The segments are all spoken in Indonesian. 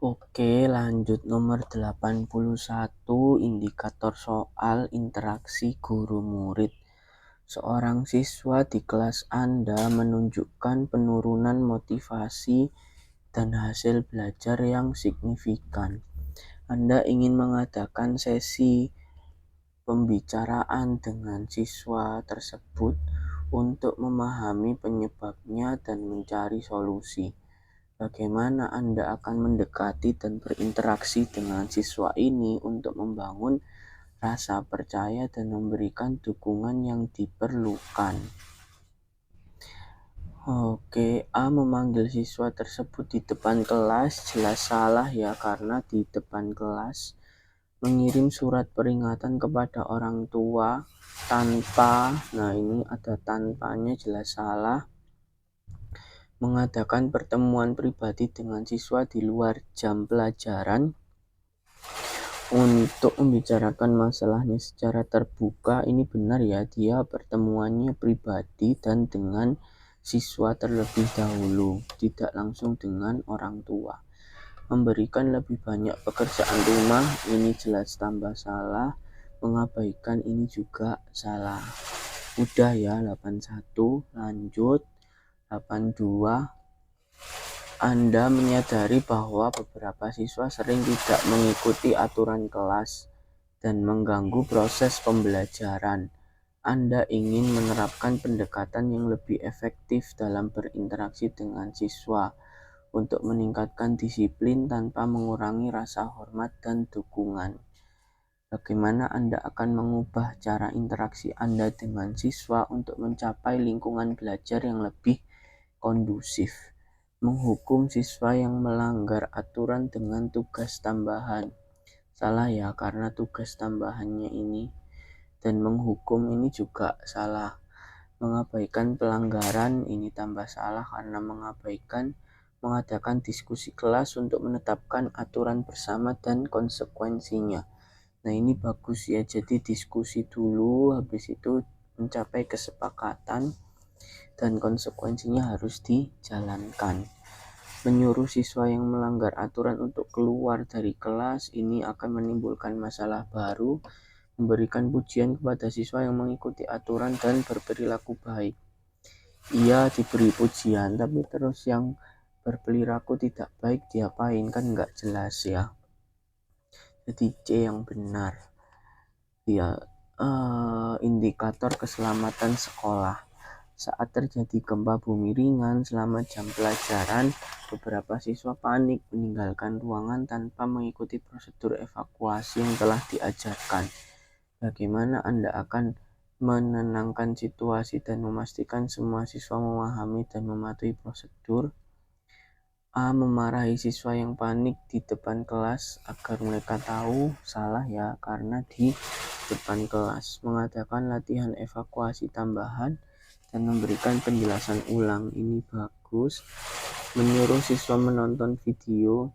Oke, lanjut nomor 81, indikator soal interaksi guru murid. Seorang siswa di kelas Anda menunjukkan penurunan motivasi dan hasil belajar yang signifikan. Anda ingin mengadakan sesi pembicaraan dengan siswa tersebut untuk memahami penyebabnya dan mencari solusi. Bagaimana Anda akan mendekati dan berinteraksi dengan siswa ini untuk membangun rasa percaya dan memberikan dukungan yang diperlukan? Oke, A memanggil siswa tersebut di depan kelas jelas salah ya, karena di depan kelas. Mengirim surat peringatan kepada orang tua tanpa, ini ada tanpanya jelas salah. Mengadakan pertemuan pribadi dengan siswa di luar jam pelajaran untuk membicarakan masalahnya secara terbuka, ini benar ya, dia pertemuannya pribadi dan dengan siswa terlebih dahulu, tidak langsung dengan orang tua. Memberikan lebih banyak pekerjaan rumah, ini jelas tambah salah. Mengabaikan, ini juga salah. Udah ya, 81. Lanjut 82. Anda menyadari bahwa beberapa siswa sering tidak mengikuti aturan kelas dan mengganggu proses pembelajaran. Anda ingin menerapkan pendekatan yang lebih efektif dalam berinteraksi dengan siswa untuk meningkatkan disiplin tanpa mengurangi rasa hormat dan dukungan. Bagaimana Anda akan mengubah cara interaksi Anda dengan siswa untuk mencapai lingkungan belajar yang lebih kondusif? Menghukum siswa yang melanggar aturan dengan tugas tambahan. Salah ya, karena tugas tambahannya ini. Dan menghukum ini juga salah. Mengabaikan pelanggaran, ini tambah salah karena mengabaikan. Mengadakan diskusi kelas untuk menetapkan aturan bersama dan konsekuensinya. Nah, ini bagus ya, jadi diskusi dulu, habis itu mencapai kesepakatan dan konsekuensinya harus dijalankan. Menyuruh siswa yang melanggar aturan untuk keluar dari kelas, ini akan menimbulkan masalah baru. Memberikan pujian kepada siswa yang mengikuti aturan dan berperilaku baik. Ia diberi pujian, tapi terus yang berperilaku tidak baik diapain, kan nggak jelas ya. Jadi C yang benar ya. Indikator keselamatan sekolah. Saat terjadi gempa bumi ringan selama jam pelajaran, beberapa siswa panik meninggalkan ruangan tanpa mengikuti prosedur evakuasi yang telah diajarkan. Bagaimana Anda akan menenangkan situasi dan memastikan semua siswa memahami dan mematuhi prosedur? A. Memarahi siswa yang panik di depan kelas agar mereka tahu salah ya, karena di depan kelas. Mengadakan latihan evakuasi tambahan dan memberikan penjelasan ulang, ini bagus. Menyuruh siswa menonton video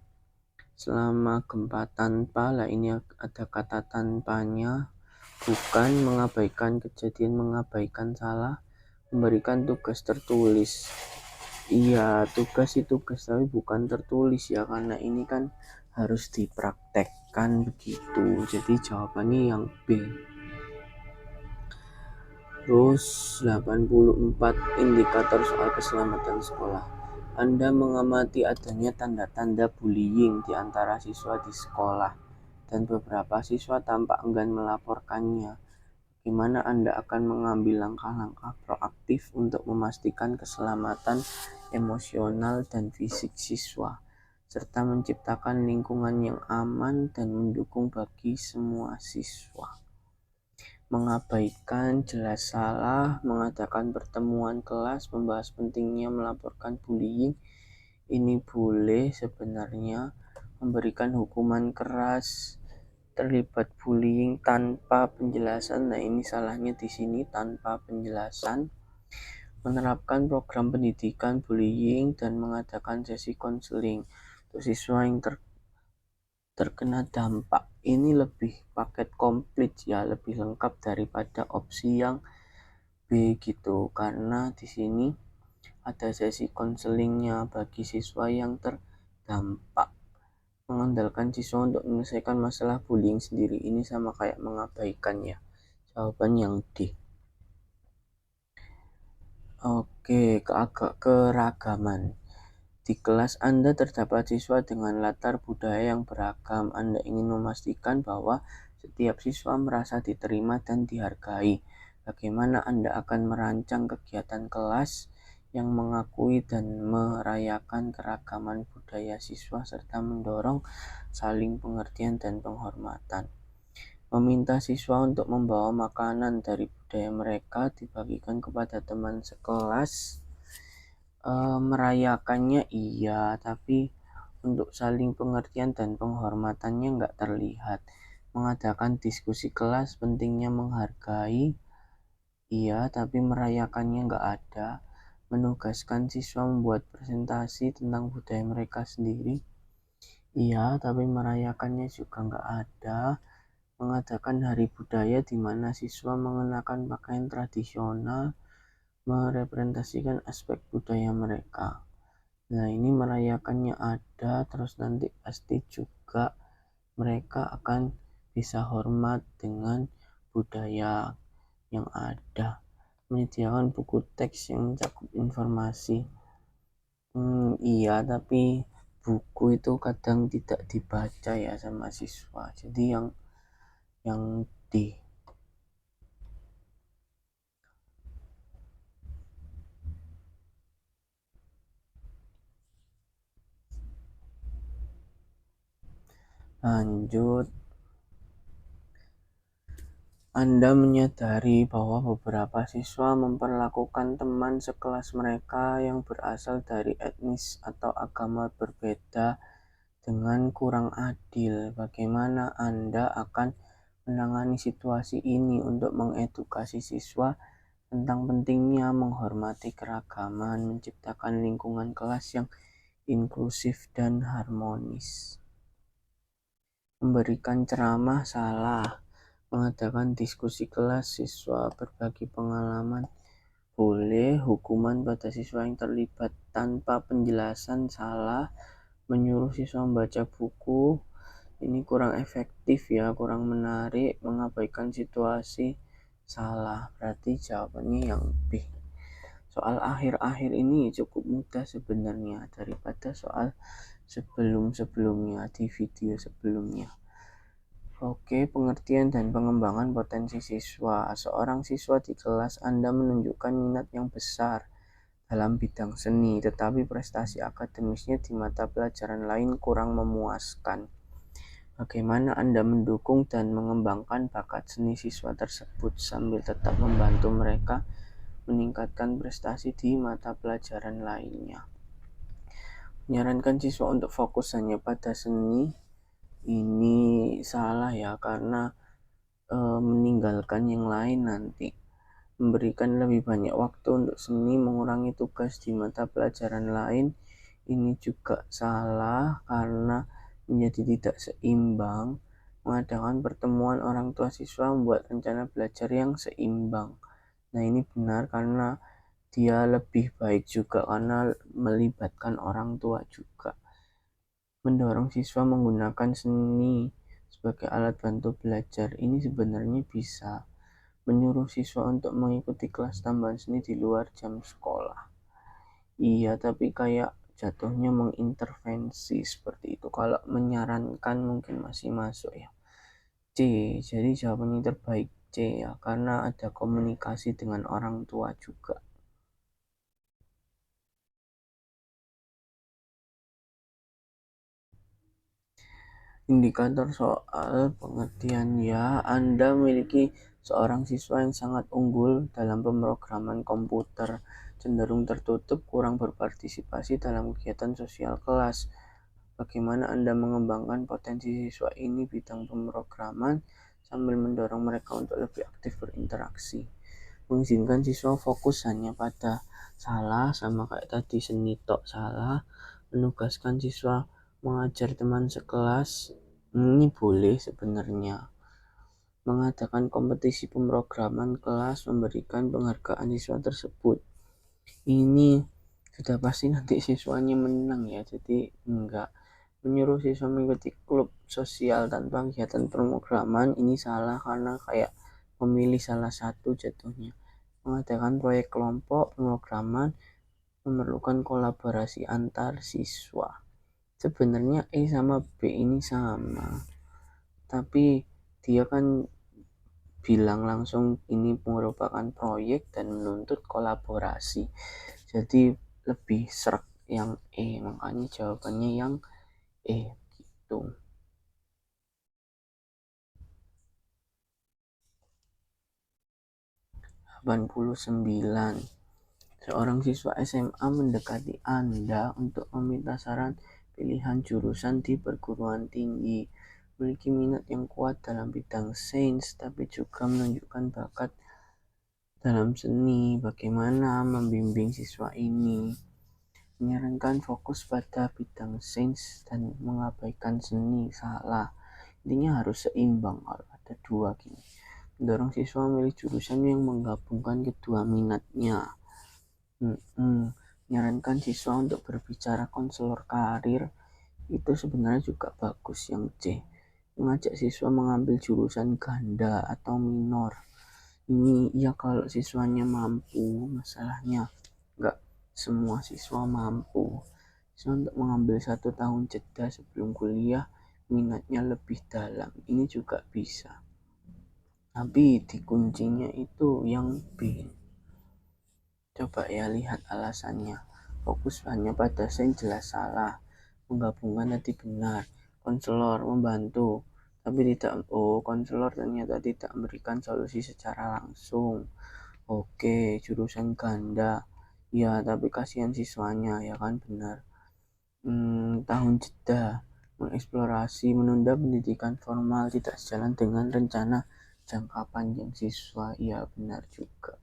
selama gempa tanpa, ini ada kata tanpanya. Bukan. Mengabaikan kejadian, mengabaikan salah. Memberikan tugas tertulis. Iya, tugas itu tugas, tapi bukan tertulis ya, karena ini kan harus dipraktekkan begitu. Jadi jawabannya yang B. Terus 84, indikator soal keselamatan sekolah. Anda mengamati adanya tanda-tanda bullying di antara siswa di sekolah, dan beberapa siswa tampak enggan melaporkannya. Bagaimana Anda akan mengambil langkah-langkah proaktif untuk memastikan keselamatan emosional dan fisik siswa, serta menciptakan lingkungan yang aman dan mendukung bagi semua siswa? Mengabaikan jelas salah. Mengadakan pertemuan kelas membahas pentingnya melaporkan bullying, ini boleh sebenarnya. Memberikan hukuman keras terlibat bullying tanpa penjelasan, nah ini salahnya di sini, tanpa penjelasan. Menerapkan program pendidikan bullying dan mengadakan sesi konseling untuk siswa yang terkena dampak, ini lebih paket komplit ya, lebih lengkap daripada opsi yang B gitu, karena di sini ada sesi konselingnya bagi siswa yang terdampak. Mengandalkan siswa untuk menyelesaikan masalah bullying sendiri ini sama kayak mengabaikannya. Jawaban yang D. Oke, keragaman. Di kelas Anda terdapat siswa dengan latar budaya yang beragam. Anda ingin memastikan bahwa setiap siswa merasa diterima dan dihargai. Bagaimana Anda akan merancang kegiatan kelas yang mengakui dan merayakan keragaman budaya siswa serta mendorong saling pengertian dan penghormatan? Meminta siswa untuk membawa makanan dari budaya mereka dibagikan kepada teman sekelas. Merayakannya iya, tapi untuk saling pengertian dan penghormatannya nggak terlihat. Mengadakan diskusi kelas pentingnya menghargai, iya, tapi merayakannya nggak ada. Menugaskan siswa membuat presentasi tentang budaya mereka sendiri, iya, tapi merayakannya juga nggak ada. Mengadakan hari budaya di mana siswa mengenakan pakaian tradisional, merepresentasikan aspek budaya mereka. Nah, ini merayakannya ada, terus nanti pasti juga mereka akan bisa hormat dengan budaya yang ada. Menyediakan buku teks yang mencakup informasi. Iya, tapi buku itu kadang tidak dibaca ya sama siswa. Jadi yang D. Lanjut, Anda menyadari bahwa beberapa siswa memperlakukan teman sekelas mereka yang berasal dari etnis atau agama berbeda dengan kurang adil. Bagaimana Anda akan menangani situasi ini untuk mengedukasi siswa tentang pentingnya menghormati keragaman, menciptakan lingkungan kelas yang inklusif dan harmonis? Memberikan ceramah salah. Mengadakan diskusi kelas, siswa berbagi pengalaman boleh. Hukuman pada siswa yang terlibat tanpa penjelasan salah. Menyuruh siswa membaca buku ini kurang efektif ya, kurang menarik. Mengabaikan situasi salah. Berarti jawabannya yang B. Soal akhir-akhir ini cukup mudah sebenarnya daripada soal sebelum-sebelumnya di video sebelumnya. Oke, pengertian dan pengembangan potensi siswa. Seorang siswa di kelas Anda menunjukkan minat yang besar dalam bidang seni, tetapi prestasi akademisnya di mata pelajaran lain kurang memuaskan. Bagaimana Anda mendukung dan mengembangkan bakat seni siswa tersebut sambil tetap membantu mereka meningkatkan prestasi di mata pelajaran lainnya? Menyarankan siswa untuk fokus hanya pada seni ini salah ya, karena meninggalkan yang lain nanti. Memberikan lebih banyak waktu untuk seni, mengurangi tugas di mata pelajaran lain ini juga salah karena menjadi tidak seimbang. Mengadakan pertemuan orang tua siswa membuat rencana belajar yang seimbang. Nah, ini benar karena dia lebih baik juga karena melibatkan orang tua juga. Mendorong siswa menggunakan seni sebagai alat bantu belajar ini sebenarnya bisa. Menyuruh siswa untuk mengikuti kelas tambahan seni di luar jam sekolah. Iya, tapi kayak jatuhnya mengintervensi seperti itu. Kalau menyarankan mungkin masih masuk ya. C, jadi jawaban yang terbaik C ya, karena ada komunikasi dengan orang tua juga. Indikator soal pengertian ya, Anda memiliki seorang siswa yang sangat unggul dalam pemrograman komputer, cenderung tertutup, kurang berpartisipasi dalam kegiatan sosial kelas. Bagaimana Anda mengembangkan potensi siswa ini bidang pemrograman sambil mendorong mereka untuk lebih aktif berinteraksi? Mengizinkan siswa fokus hanya pada salah, sama kayak tadi seni tok salah. Menugaskan siswa mengajar teman sekelas ini boleh sebenarnya. Mengadakan kompetisi pemrograman kelas, memberikan penghargaan siswa tersebut ini sudah pasti nanti siswanya menang ya, jadi enggak. Menyuruh siswa mengikuti klub sosial tanpa kegiatan pemrograman ini salah karena kayak memilih salah satu jatuhnya. Mengadakan proyek kelompok pemrograman memerlukan kolaborasi antar siswa. Sebenarnya E sama B ini sama, tapi dia kan bilang langsung ini merupakan proyek dan menuntut kolaborasi. Jadi lebih serak yang E, makanya jawabannya yang E gitu. 89. Seorang siswa SMA mendekati Anda untuk meminta saran pilihan jurusan di perguruan tinggi. Memiliki minat yang kuat dalam bidang sains, tapi juga menunjukkan bakat dalam seni. Bagaimana membimbing siswa ini? Menyarankan fokus pada bidang sains dan mengabaikan seni. Salah. Intinya harus seimbang kalau ada dua gini. Mendorong siswa memilih jurusan yang menggabungkan kedua minatnya. Menyarankan siswa untuk berbicara konselor karir itu sebenarnya juga bagus yang C. Mengajak siswa mengambil jurusan ganda atau minor. Ini ya kalau siswanya mampu, masalahnya enggak semua siswa mampu. Siswa untuk mengambil 1 tahun jeda sebelum kuliah, minatnya lebih dalam. Ini juga bisa. Tapi di kuncinya itu yang B. Coba ya lihat alasannya. Fokus hanya pada sains jelas salah. Menggabungkan tadi benar. Konselor membantu, tapi tidak. Konselor ternyata tidak memberikan solusi secara langsung. Oke, jurusan ganda. Ya, tapi kasihan siswanya, ya kan benar. Tahun jeda, mengeksplorasi, menunda pendidikan formal tidak sejalan dengan rencana jangka panjang siswa. Ya, benar juga.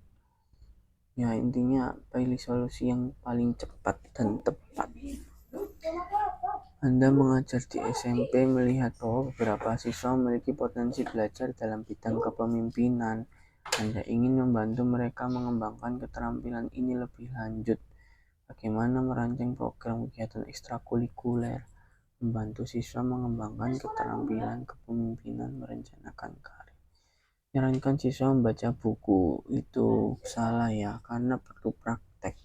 Ya, intinya pilih solusi yang paling cepat dan tepat. Anda mengajar di SMP melihat bahwa beberapa siswa memiliki potensi belajar dalam bidang kepemimpinan. Anda ingin membantu mereka mengembangkan keterampilan ini lebih lanjut. Bagaimana merancang program kegiatan ekstrakurikuler, membantu siswa mengembangkan keterampilan kepemimpinan, merencanakan karir. Menyarankan siswa membaca buku itu salah ya, karena perlu praktek.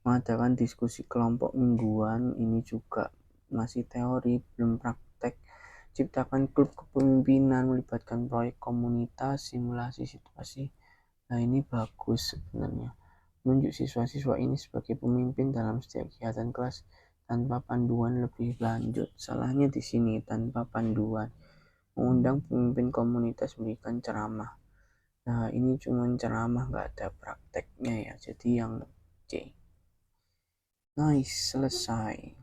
Mengadakan diskusi kelompok mingguan ini juga masih teori, belum praktek. Ciptakan klub kepemimpinan, melibatkan proyek komunitas, simulasi situasi. Nah, ini bagus sebenarnya. Menunjuk siswa-siswa ini sebagai pemimpin dalam setiap kegiatan kelas tanpa panduan lebih lanjut. Salahnya di sini tanpa panduan. Mengundang pemimpin komunitas memberikan ceramah. Nah, ini cuma ceramah, nggak ada prakteknya ya. Jadi yang C. Nice, selesai.